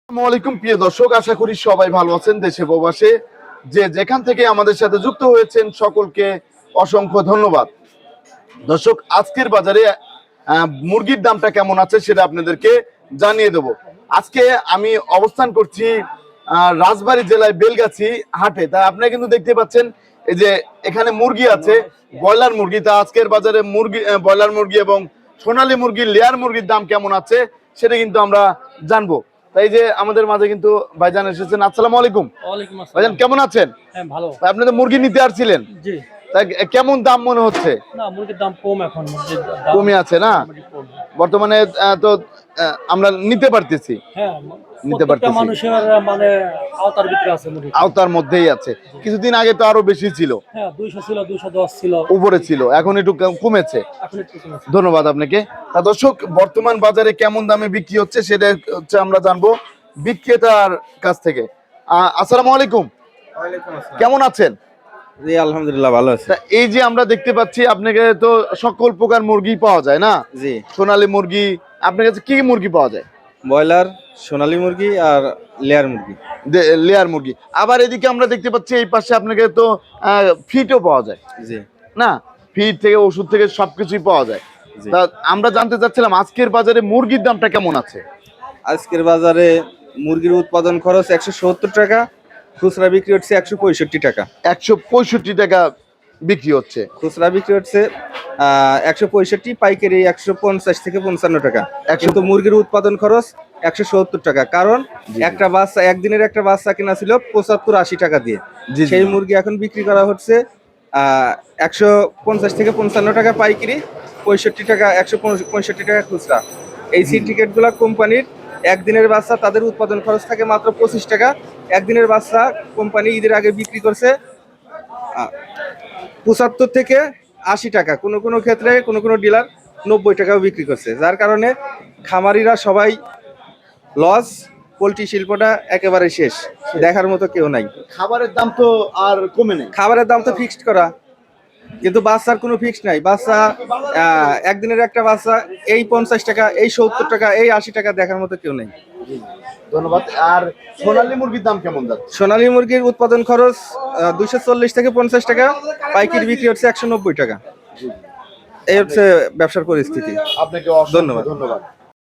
আসসালামু আলাইকুম প্রিয় দর্শক, আশা করি সবাই ভালো আছেন। দেশে প্রবাসে যে যেখান থেকে আমাদের সাথে যুক্ত হয়েছেন সকলকে অসংখ্য ধন্যবাদ। দর্শক, আজকের বাজারে মুরগির দামটা কেমন আছে সেটা আপনাদেরকে জানিয়ে দেব। আজকে আমি অবস্থান করছি রাজবাড়ী জেলায় বেলগাছি হাটে। তা আপনারা কিন্তু দেখতে পাচ্ছেন এই যে এখানে মুরগি আছে, ব্রয়লার মুরগি। তা আজকের বাজারে মুরগি, ব্রয়লার মুরগি এবং সোনালী মুরগির, লেয়ার মুরগির দাম কেমন আছে সেটা কিন্তু আমরা জানবো। তাই যে আমাদের মাঝে কিন্তু ভাইজান এসেছেন। আসসালামু আলাইকুম। ওয়ালাইকুম আসসালাম। ভাইজান কেমন আছেন? হ্যাঁ, ভালো। ভাই, আপনি তো মুরগি নিতে আসছিলেন, জি। তা কেমন দাম মনে হচ্ছে? না, মুরগির দাম কম এখন। মুরগির দাম কমে আছে না মোটামুটি কম। বর্তমানে? তো আমরা নিতে পারতেছি, হ্যাঁ, নিতে প্রত্যেকটা পারতেছি, মানুষের মানে আওতার ভিতরে আছে মুরগি। আওতার মধ্যেই আছে। কিছুদিন আগে তো আরো বেশি ছিল, হ্যাঁ, 200 ছিল, 210 ছিল, উপরে ছিল, এখন একটু কমেছে। এখন একটু কমেছে। ধন্যবাদ আপনাকে। তা দর্শক, বর্তমান বাজারে কেমন দামে বিক্রি হচ্ছে সেটা হচ্ছে আমরা জানবো বিক্রেতার কাছ থেকে। আসসালামু আলাইকুম। ওয়ালাইকুম আসসালাম। কেমন আছেন? জি, আলহামদুলিল্লাহ ভালো আছি। তা এই যে আমরা দেখতে পাচ্ছি আপনাকে তো সকল প্রকার মুরগি পাওয়া যায় না? জি, সোনালী মুরগি, আপনার কাছে কি মুরগি পাওয়া যায়? ব্রয়লার, সোনালী মুরগি আর লেয়ার মুরগি। লেয়ার মুরগি। আবার এদিকে আমরা দেখতে পাচ্ছি এই পাশে আপনাকে তো ফিটও পাওয়া যায় জি না? ফিট থেকে ওষুধ থেকে সবকিছুই পাওয়া যায়। জি। তা আমরা জানতে চাচ্ছিলাম আজকের বাজারে মুরগির দামটা কেমন আছে? আজকের বাজারে মুরগির উৎপাদন খরচ 170 টাকা, খুচরা বিক্রি হচ্ছে 165 টাকা। 165 টাকা বিক্রি হচ্ছে। খুচরা বিক্রি হচ্ছে 165, পাইকারি 150 থেকে 55 টাকা। কিন্তু মুরগির উৎপাদন খরচ 170 টাকা, কারণ একটা বাচ্চা, একদিনের একটা বাচ্চা কেনা ছিল 75-80 টাকা দিয়ে। জি, জি। সেই মুরগি এখন বিক্রি করা হচ্ছে 150 থেকে 55 টাকা পাইকারি, 65 টাকা, 165 টাকা খুচরা। এই সি টিকেটগুলো কোম্পানির। একদিনের বাচ্চা তাদের উৎপাদন খরচ থাকে মাত্র 25 টাকা। একদিনের বাচ্চা কোম্পানি ঈদের আগে বিক্রি করছে 75 থেকে 80 টাকা, কোনো কোনো ক্ষেত্রে কোনো কোনো ডিলার 90 টাকাও বিক্রি করছে, যার কারণে খামারিরা সবাই লস। পোলট্রি শিল্পটা একেবারে শেষ, দেখার মতো কেউ নাই। খাবারের দাম তো আর কমে নেই। খাবারের দাম তো ফিক্সড করা, কিন্তু বাচ্চার কোনো ফিক্স নাই। বাচ্চা একদিনের একটা বাচ্চা এই 50 টাকা, এই 70 টাকা, এই 80 টাকা, দেখার মতো কেউ নেই। ধন্যবাদ। আর সোনালী মুরগির দাম কেমন যাচ্ছে? সোনালী মুরগির উৎপাদন খরচ 240 থেকে 50 টাকা, পাইকারি বিক্রি হচ্ছে 190 টাকা। এই হচ্ছে ব্যবসার পরিস্থিতি। আপনাকে ধন্যবাদ। ধন্যবাদ।